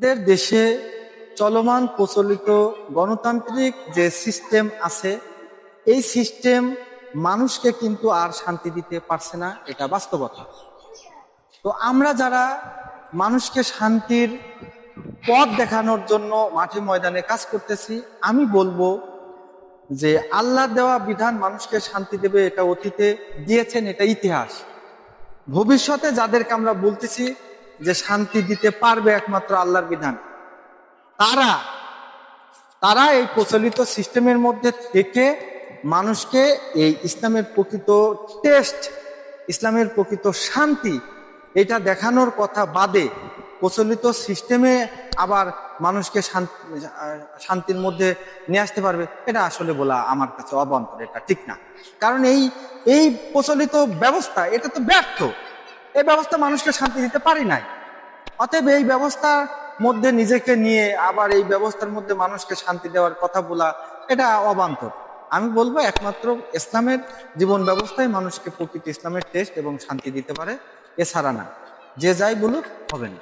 আমাদের দেশে চলমান প্রচলিত গণতান্ত্রিক যে সিস্টেম আছে, এই সিস্টেম মানুষকে কিন্তু আর শান্তি দিতে পারছে না, এটা বাস্তবতা। তো আমরা যারা মানুষকে শান্তির পথ দেখানোর জন্য মাঠে ময়দানে কাজ করতেছি, আমি বলবো যে আল্লাহ দেওয়া বিধান মানুষকে শান্তি দেবে, এটা অতীতে দিয়েছেন, এটা ইতিহাস। ভবিষ্যতে যাদেরকে আমরা বলতেছি যে শান্তি দিতে পারবে একমাত্র আল্লাহর বিধান, তারা তারা এই প্রচলিত সিস্টেমের মধ্যে থেকে মানুষকে এই ইসলামের প্রকৃত টেস্ট, ইসলামের প্রকৃত শান্তি, এটা দেখানোর কথা বাদে প্রচলিত সিস্টেমে আবার মানুষকে শান্তির মধ্যে নিয়ে আসতে পারবে, এটা আসলে বলা আমার কাছে অবান্তর, এটা ঠিক না। কারণ এই প্রচলিত ব্যবস্থা এটা তো ব্যর্থ। এই ব্যবস্থা মানুষকে শান্তি দিতে পারি নাই। অতএব এই ব্যবস্থার মধ্যে নিজেকে নিয়ে আবার এই ব্যবস্থার মধ্যে মানুষকে শান্তি দেওয়ার কথা বলা, এটা অবান্তর। আমি বলবো একমাত্র ইসলামের জীবন ব্যবস্থায় মানুষকে প্রকৃত ইসলামের টেস্ট এবং শান্তি দিতে পারে, এছাড়া না। যে যাই বলুক হবে না।